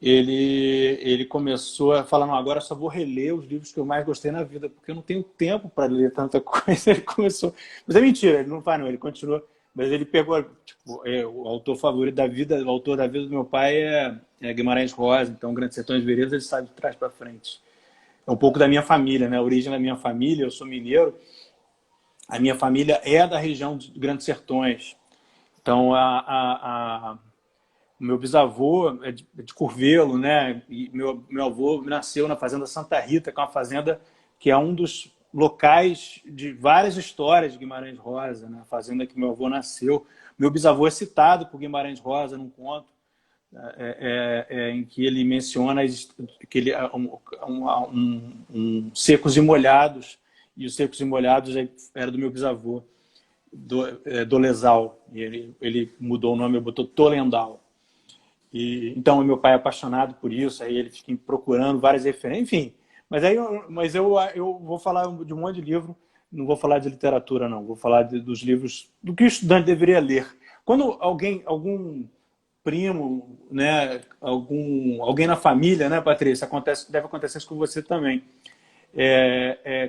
ele começou a falar, não, agora eu só vou reler os livros que eu mais gostei na vida, porque eu não tenho tempo para ler tanta coisa. Ele começou... Mas é mentira, ele não faz não, ele continua. Mas ele pegou, tipo, o autor favorito da vida, o autor da vida do meu pai é Guimarães Rosa, então Grandes Sertões Veredas ele sabe de trás para frente. É um pouco da minha família, né? A origem da minha família, eu sou mineiro, a minha família é da região de Grandes Sertões. Então, o meu bisavô é de Curvelo, né? E meu avô nasceu na Fazenda Santa Rita, que é uma fazenda que é um dos locais de várias histórias de Guimarães Rosa, né? A fazenda que meu avô nasceu. Meu bisavô é citado por Guimarães Rosa num conto em que ele menciona que ele Secos e Molhados, e os Secos e Molhados era do meu bisavô, Dolezal. E ele mudou o nome, botou Tolendal. Então, meu pai é apaixonado por isso, aí ele fica procurando várias referências, enfim. Mas eu vou falar de um monte de livro, não vou falar de literatura, não. Vou falar dos livros, do que o estudante deveria ler. Quando algum primo, né, alguém na família, né, Patrícia, deve acontecer isso com você também,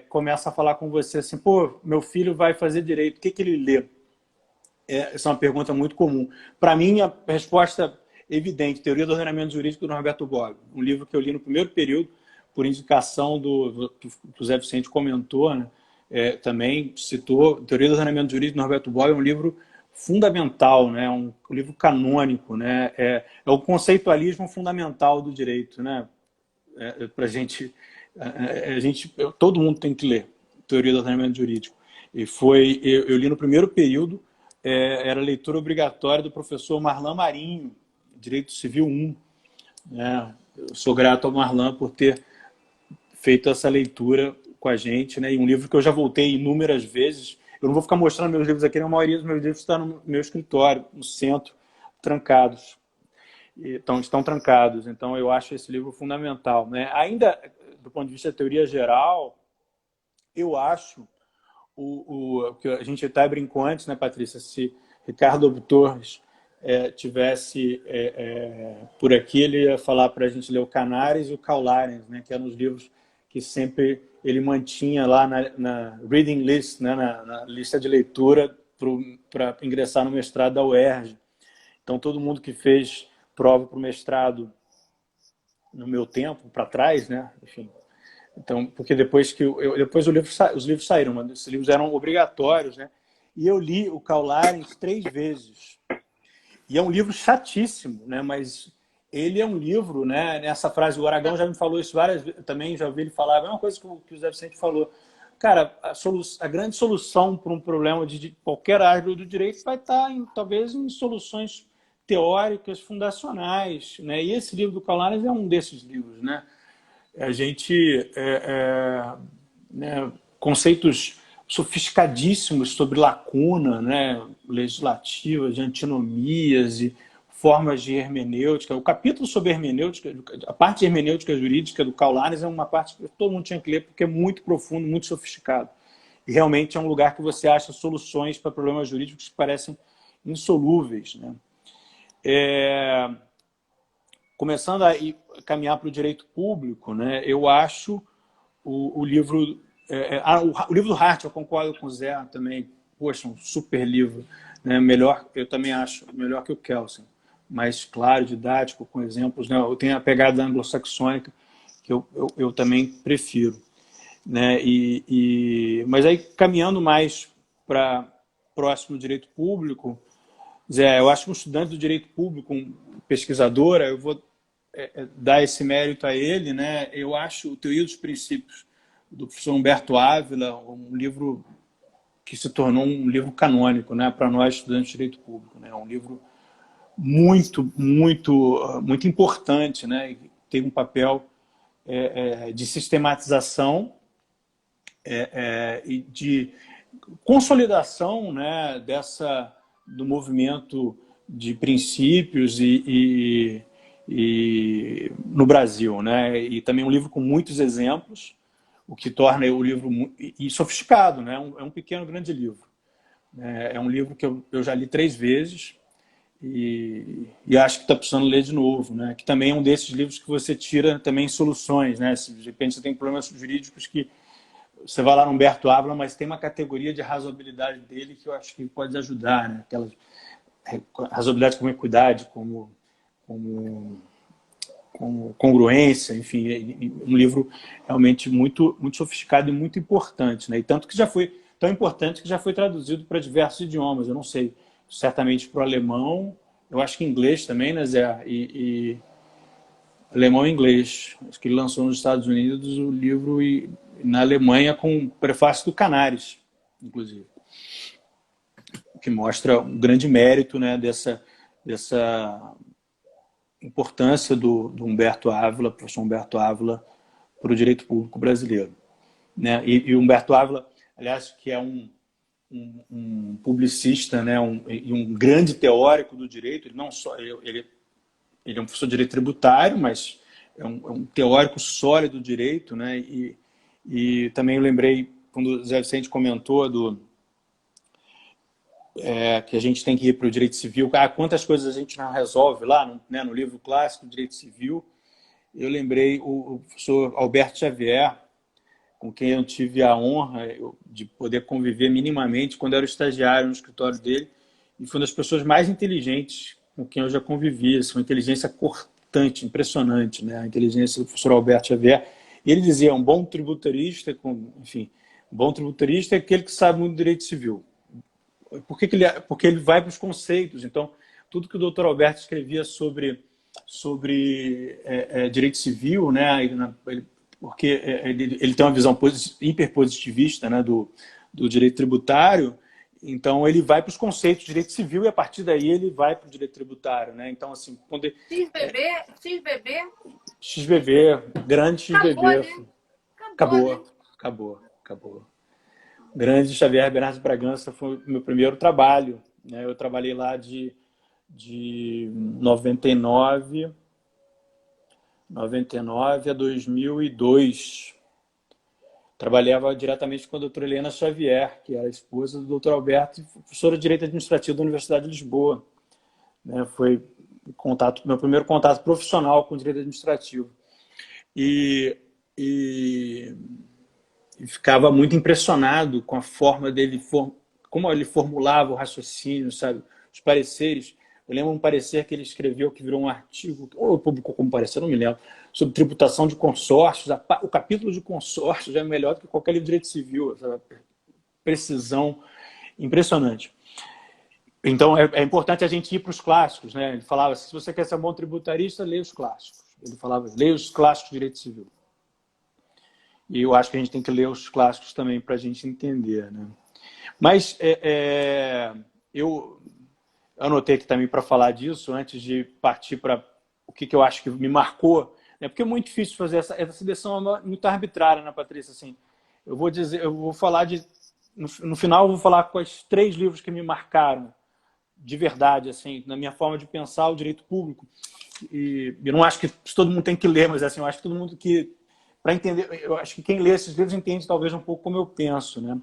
começa a falar com você assim, pô, meu filho vai fazer direito, o que ele lê? Essa é uma pergunta muito comum. Para mim, a resposta evidente, Teoria do Ordenamento Jurídico, do Norberto Bobbio. Um livro que eu li no primeiro período, por indicação do Zé Vicente comentou, né? Também citou, Teoria do Ordenamento Jurídico, do Norberto Bobbio, é um livro fundamental, né? Um livro canônico, né? É o conceitualismo fundamental do direito, né? Pra gente, todo mundo tem que ler Teoria do Ordenamento Jurídico. Eu li no primeiro período, era leitura obrigatória do professor Marlan Marinho, Direito Civil 1. Né? Eu sou grato ao Marlan por ter feito essa leitura com a gente, né? E um livro que eu já voltei inúmeras vezes. Eu não vou ficar mostrando meus livros aqui, a maioria dos meus livros está no meu escritório, no centro, trancados. Então, estão trancados. Então, eu acho esse livro fundamental. Né? Ainda, do ponto de vista da teoria geral, eu acho que a gente até brincou antes, né, Patrícia? Se Ricardo Obo Torres tivesse por aqui, ele ia falar para a gente ler o Canaris e o Caularens, né, que eram os livros que sempre ele mantinha lá na reading list, né, na lista de leitura para ingressar no mestrado da UERJ. Então, todo mundo que fez prova para o mestrado no meu tempo, para trás, né, enfim. Então, porque depois os livros saíram, mas esses livros eram obrigatórios, né? E eu li o Caularens 3 vezes. E é um livro chatíssimo, né? Mas ele é um livro, né? Nessa frase, o Aragão já me falou isso várias vezes, também já ouvi ele falar, a mesma coisa que o Zé Vicente falou. Cara, a grande solução para um problema de qualquer área do direito vai estar, talvez, em soluções teóricas, fundacionais, né? E esse livro do Caularens é um desses livros, né? A gente né, conceitos sofisticadíssimos sobre lacuna, né, legislativa, de antinomias e formas de hermenêutica. O capítulo sobre hermenêutica, a parte de hermenêutica jurídica do Caularens é uma parte que todo mundo tinha que ler porque é muito profundo, muito sofisticado. E realmente é um lugar que você acha soluções para problemas jurídicos que parecem insolúveis. Né? começando a caminhar para o direito público, né, eu acho o livro... o livro do Hart, eu concordo com o Zé também. Poxa, um super livro. Né, melhor, eu também acho melhor que o Kelsen. Mais claro, didático, com exemplos. Né, eu tenho a pegada anglo-saxônica, que eu também prefiro. Né, mas aí, caminhando mais para próximo do direito público, Zé, eu acho que um estudante do direito público, um pesquisadora, eu vou dar esse mérito a ele, né? Eu acho o Teoria dos Princípios, do professor Humberto Ávila, um livro que se tornou um livro canônico, né, para nós estudantes de direito público. Né? É um livro muito, muito, muito importante, né? Tem um papel de sistematização e de consolidação, né, do movimento de princípios e no Brasil, né? E também um livro com muitos exemplos, o que torna o livro sofisticado, né? É um pequeno, grande livro. É um livro que eu já li 3 vezes e acho que está precisando ler de novo, né? Que também é um desses livros que você tira também soluções, né? Se de repente você tem problemas jurídicos que você vai lá no Humberto Ávila, mas tem uma categoria de razoabilidade dele que eu acho que pode ajudar, né? Aquelas razoabilidade como equidade, como congruência, enfim, um livro realmente muito, muito sofisticado e muito importante, né? E tanto que já foi tão importante que já foi traduzido para diversos idiomas. Eu não sei, certamente para o alemão, eu acho que inglês também, né, Zé? Alemão e inglês. Acho que ele lançou nos Estados Unidos o livro e na Alemanha com prefácio do Canaris, inclusive, que mostra um grande mérito, né, dessa importância do Humberto Ávila, professor Humberto Ávila, para o direito público brasileiro. Né? E Humberto Ávila, aliás, que é um publicista, né, um grande teórico do direito, ele não só ele é um professor de direito tributário, mas é um teórico sólido do direito, né? E também eu lembrei, quando o Zé Vicente comentou que a gente tem que ir para o direito civil, quantas coisas a gente não resolve lá, né, no livro clássico do direito civil. Eu lembrei o professor Alberto Xavier, com quem eu tive a honra de poder conviver minimamente quando eu era estagiário no escritório dele, e foi uma das pessoas mais inteligentes com quem eu já convivi, assim, uma inteligência cortante, impressionante, né? A inteligência do professor Alberto Xavier. E ele dizia, um bom tributarista, enfim, um bom tributarista é aquele que sabe muito direito civil. Porque ele vai para os conceitos. Então, tudo que o doutor Alberto escrevia sobre direito civil, né, porque ele tem uma visão hiperpositivista, né, do direito tributário, então ele vai para os conceitos de direito civil e a partir daí ele vai para o direito tributário. Né? Então, assim, quando XBB, grande XBB. Acabou. Grande Xavier Bernardes Bragança foi o meu primeiro trabalho. Né? Eu trabalhei lá de 99 a 2002. Trabalhava diretamente com a doutora Helena Xavier, que era a esposa do doutor Alberto e professora de Direito Administrativo da Universidade de Lisboa. Né? Foi meu primeiro contato profissional com Direito Administrativo. E ficava muito impressionado com a forma dele, como ele formulava o raciocínio, sabe? Os pareceres. Eu lembro um parecer que ele escreveu, que virou um artigo, ou publicou como parecer, não me lembro, sobre tributação de consórcios. O capítulo de consórcios é melhor do que qualquer livro de direito civil. Essa precisão impressionante. Então, é importante a gente ir para os clássicos. Né? Ele falava, se você quer ser um bom tributarista, leia os clássicos. Ele falava, leia os clássicos de direito civil. E eu acho que a gente tem que ler os clássicos também para a gente entender. Né? Mas eu anotei aqui também para falar disso, antes de partir para o que eu acho que me marcou. Né? Porque é muito difícil fazer essa seleção muito arbitrária, né, Patrícia? Assim, eu vou falar no final eu vou falar quais 3 livros que me marcaram de verdade, assim, na minha forma de pensar o direito público. E eu não acho que todo mundo tem que ler, mas assim, eu acho que todo mundo que... Para entender, eu acho que quem lê esses livros entende talvez um pouco como eu penso, né?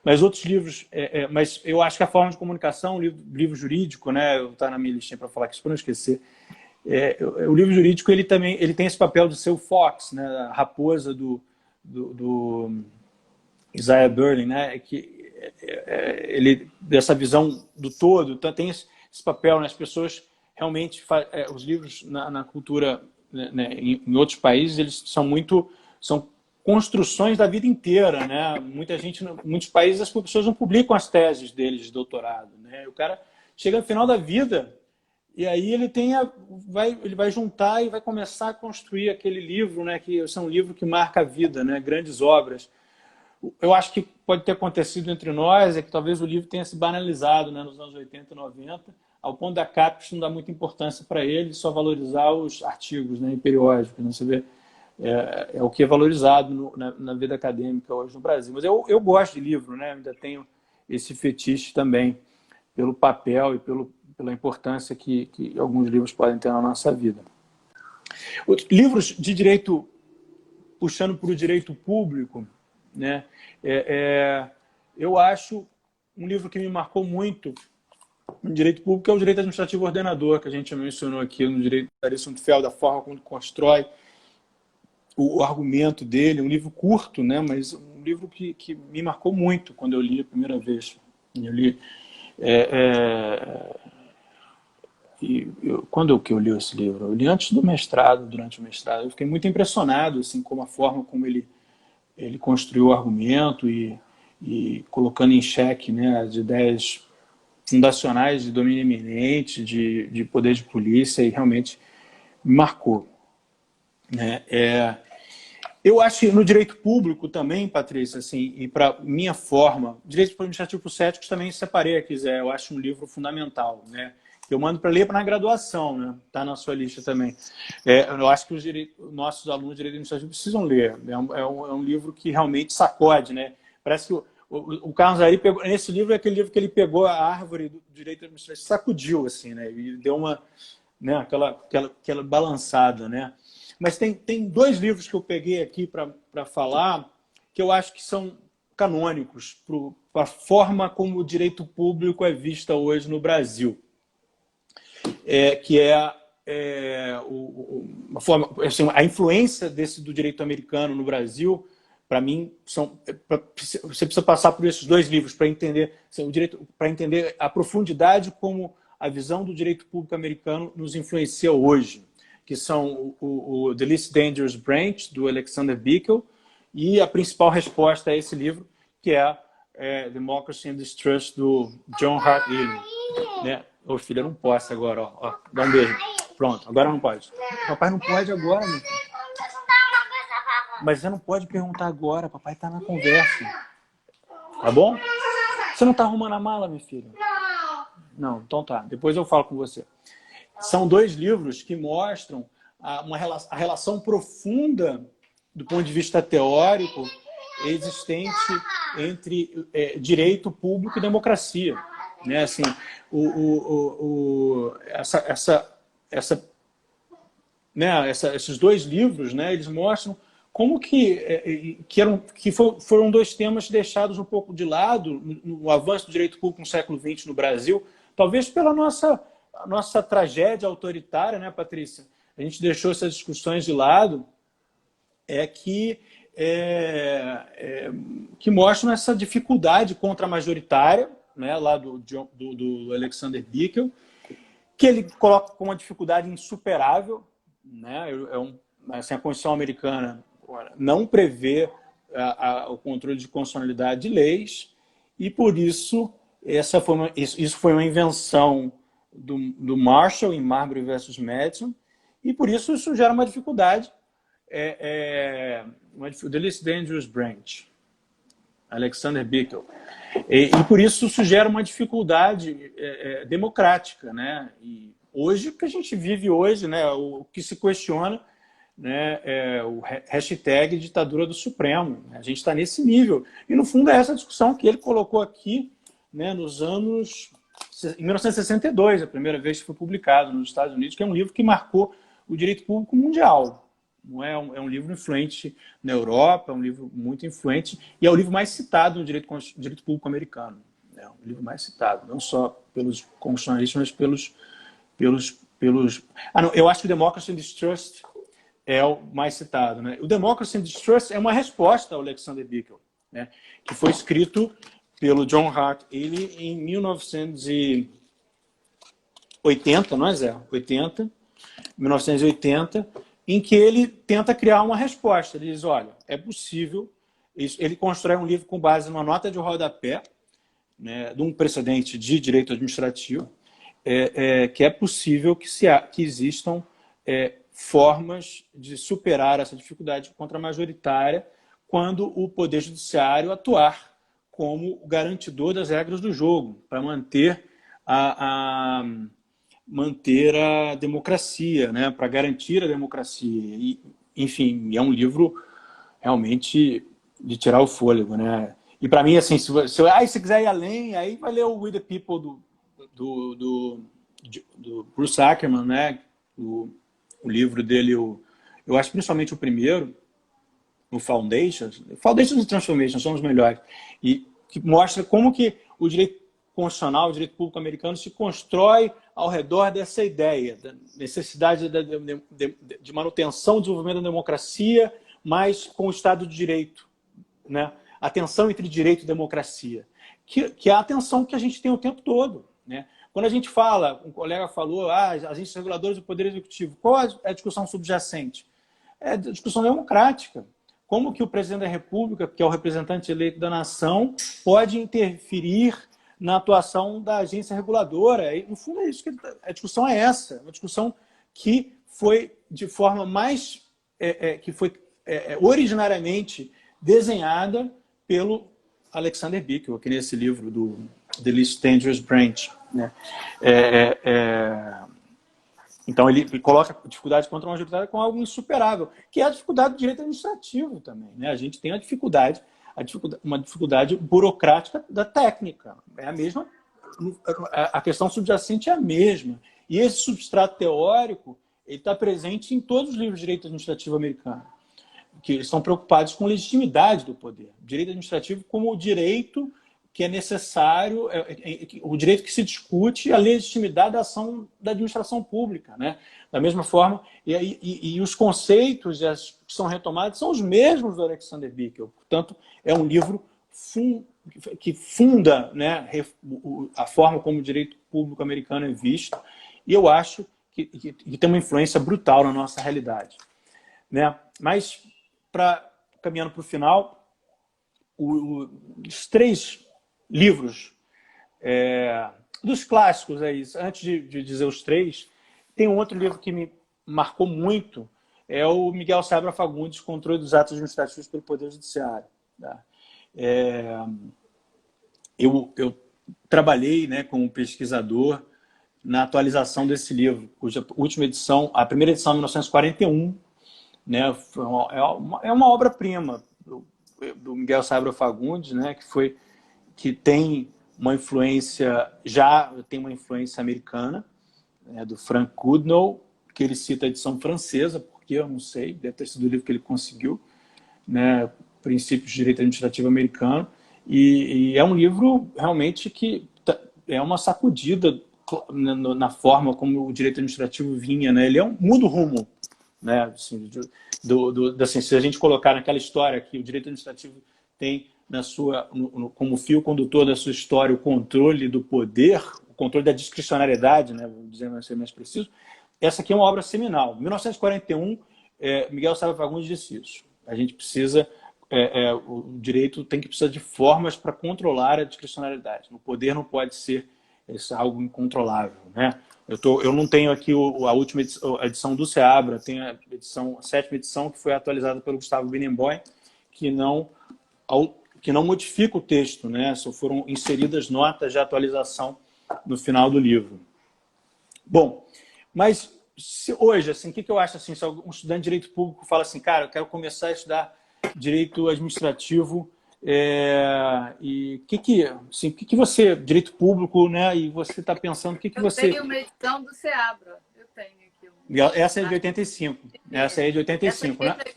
Mas outros livros, mas eu acho que a forma de comunicação, livro jurídico, né? Está na minha listinha para falar aqui, para não esquecer. o livro jurídico ele tem esse papel de ser o Fox, né, a raposa do Isaiah Berlin, né, que ele dessa visão do todo, então, tem esse papel, né, as pessoas realmente os livros na cultura, né, em outros países eles são construções da vida inteira, né? Muitos países as pessoas não publicam as teses deles de doutorado, né? O cara chega no final da vida e aí ele vai juntar e vai começar a construir aquele livro, né? Que é um livro que marca a vida, né? Grandes obras. Eu acho que pode ter acontecido entre nós que talvez o livro tenha se banalizado, né? Nos anos 80 e 90, ao ponto da CAPES não dar muita importância para ele, só valorizar os artigos, né? Em periódicos, né? Você vê. É o que é valorizado na vida acadêmica hoje no Brasil. Mas eu gosto de livro, né? Ainda tenho esse fetiche também pelo papel e pela importância que alguns livros podem ter na nossa vida. Livros de direito, puxando para o direito público, né? Eu acho um livro que me marcou muito no direito público é o direito administrativo ordenador, que a gente já mencionou aqui no direito da Sundfeld, da forma como constrói o argumento dele, um livro curto, né, mas um livro que me marcou muito quando eu li a primeira vez. Eu li, quando que eu li esse livro? Eu li antes do mestrado, durante o mestrado. Eu fiquei muito impressionado assim, com a forma como ele construiu o argumento e colocando em xeque, né, as ideias fundacionais de domínio eminente, de poder de polícia, e realmente me marcou. Né? Eu acho que no direito público também, Patrícia, assim, e para minha forma, direito administrativo para os céticos também separei aqui, Zé. Eu acho um livro fundamental, né? Eu mando para ler na graduação, né? Está na sua lista também. Eu acho que os nossos alunos de direito administrativo precisam ler. É um livro que realmente sacode, né? Parece que o Carlos Ari pegou, nesse livro é aquele livro que ele pegou a árvore do direito administrativo, sacudiu assim, né? E deu uma, né? Aquela balançada, né? Mas tem dois livros que eu peguei aqui para falar que eu acho que são canônicos para a forma como o direito público é visto hoje no Brasil. Uma forma, assim, a influência do direito americano no Brasil, para mim, você precisa passar por esses dois livros para entender, assim, para entender a profundidade como a visão do direito público americano nos influencia hoje, que são o The Least Dangerous Branch, do Alexander Bickel, e a principal resposta a esse livro, que é Democracy and Distrust, do John Hart Lilly. Né? Ô, filha, não posso agora. Ó, dá um beijo. Pronto, agora não pode. Papai não pode agora, meu filho. Mas você não pode perguntar agora, papai está na conversa. Tá bom? Você não está arrumando a mala, minha filha? Não, então tá. Depois eu falo com você. São dois livros que mostram a relação profunda, do ponto de vista teórico, existente entre direito público e democracia. Né? Assim, esses dois livros, né, eles mostram como foram dois temas deixados um pouco de lado no avanço do direito público no século XX no Brasil, talvez pela nossa tragédia autoritária, né, Patrícia? A gente deixou essas discussões de lado, que mostram essa dificuldade contra-majoritária, né, lá do Alexander Bickel, que ele coloca como uma dificuldade insuperável, né? Assim, a Constituição americana não prevê o controle de constitucionalidade de leis, e por isso isso foi uma invenção do Marshall em Marbury versus Madison, e por isso gera uma dificuldade, The Least Dangerous Branch, Alexander Bickel. E por isso gera uma dificuldade democrática, né? E hoje, o que a gente vive hoje, né, o que se questiona, né, é o hashtag ditadura do Supremo. A gente está nesse nível. E, no fundo, é essa discussão que ele colocou aqui, né, em 1962, a primeira vez que foi publicado nos Estados Unidos, que é um livro que marcou o direito público mundial. Não é um livro influente na Europa, é um livro muito influente, e é o livro mais citado no direito público americano. É o livro mais citado, não só pelos constitucionalistas, mas pelos pelos... não, eu acho que o Democracy in Distrust é o mais citado, né? O Democracy in Distrust é uma resposta ao Alexander Bickel, né? Que foi escrito pelo John Hart Ely em 1980, não é, Zé? 1980, em que ele tenta criar uma resposta. Ele diz, olha, é possível... Ele constrói um livro com base numa nota de rodapé, né, de um precedente de direito administrativo, que é possível que existam formas de superar essa dificuldade contra-majoritária quando o Poder Judiciário atuar como garantidor das regras do jogo, para manter a democracia, né, para garantir a democracia. E, enfim, é um livro realmente de tirar o fôlego, né? E para mim, assim, se você quiser ir além, aí vai ler o We the People do Bruce Ackerman, né? O livro dele, eu acho principalmente o primeiro, o Foundations e Transformation são os melhores, e que mostra como que o direito constitucional, o direito público americano se constrói ao redor dessa ideia, da necessidade de manutenção e desenvolvimento da democracia, mas com o Estado de Direito, né? A tensão entre direito e democracia, que é a tensão que a gente tem o tempo todo, né? Quando a gente fala, um colega falou, as agências reguladoras do Poder Executivo, qual é a discussão subjacente? É a discussão democrática. Como que o presidente da República, que é o representante eleito da nação, pode interferir na atuação da agência reguladora? E, no fundo, é isso que a discussão é essa, uma discussão que foi de forma mais... que foi originariamente desenhada pelo Alexander Bickel, aqui nesse livro do The Least Dangerous Branch, né? Então ele coloca a dificuldade contra uma majoritária como algo insuperável, que é a dificuldade do direito administrativo também, né? A gente tem uma dificuldade burocrática da técnica. É a mesma, a questão subjacente é a mesma. E esse substrato teórico ele está presente em todos os livros de direito administrativo americano, que eles estão preocupados com legitimidade do poder. O direito administrativo como o direito que é necessário, o direito que se discute a legitimidade da ação da administração pública, né? Da mesma forma, e os conceitos que são retomados são os mesmos do Alexander Bickel. Portanto, é um livro que funda, né, a forma como o direito público americano é visto, e eu acho que tem uma influência brutal na nossa realidade, né? Mas, caminhando para o final, os 3 livros dos clássicos, antes de dizer os 3, tem um outro livro que me marcou muito, é o Miguel Seabra Fagundes, Controle dos Atos Administrativos pelo Poder Judiciário. Tá? Eu trabalhei, né, como pesquisador na atualização desse livro, cuja última edição, a primeira edição em 1941, né, é uma obra-prima do Miguel Seabra Fagundes, né, que tem uma influência americana, né, do Frank Goodnow, que ele cita a edição francesa, porque eu não sei, deve ter sido o livro que ele conseguiu, né, Princípios de Direito Administrativo Americano, e é um livro realmente que é uma sacudida na forma como o direito administrativo vinha, né? Ele muda o rumo, né? Assim, assim, se a gente colocar naquela história que o direito administrativo tem como fio condutor da sua história o controle do poder, o controle da discricionariedade, né? Vou dizer mais preciso, essa aqui é uma obra seminal. Em 1941, Miguel Seabra Fagundes disse isso. A gente precisa... o direito tem que precisar de formas para controlar a discricionariedade. O poder não pode ser algo incontrolável, né? Eu não tenho aqui a última edição do Seabra, tenho a 7ª edição, que foi atualizada pelo Gustavo Binemboim, que não modifica o texto, né? Só foram inseridas notas de atualização no final do livro. Bom, mas hoje, assim, o que eu acho? Assim, se um estudante de direito público fala assim, cara, eu quero começar a estudar direito administrativo, e o que você, direito público, né, e você está pensando, o que você... Eu tenho uma edição do Seabra, eu tenho aqui. Essa é de 85, essa é de 85, essa né? é de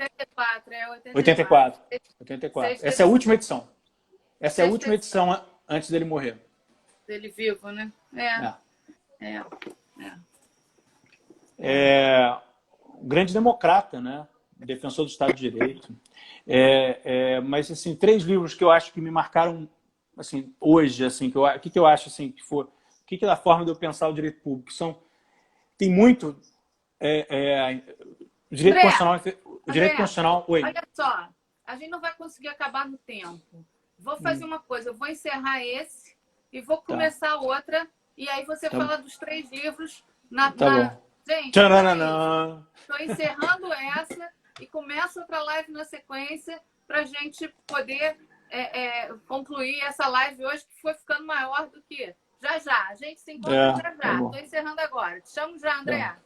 84, 84. Essa é a última edição. Essa é a última edição antes dele morrer. Dele vivo, né? Um grande democrata, né? Defensor do Estado de Direito. Mas, assim, 3 livros que eu acho que me marcaram, assim, hoje, assim, o que eu acho, assim, que for... O que é a forma de eu pensar o direito público? Tem muito... direito André, constitucional... O direito André, constitucional... Oi. olha só, a gente não vai conseguir acabar no tempo. Vou fazer uma coisa, eu vou encerrar esse e vou Tá. começar outra, e aí você Tá, fala dos 3 livros tá bom. Gente, então é isso. Tcharanã. Estou encerrando essa e começo outra live na sequência para a gente poder concluir essa live hoje, que foi ficando maior do que... Já, já. A gente se encontra já, Tá já. bom. Estou encerrando agora. Te chamo já, André. Tá.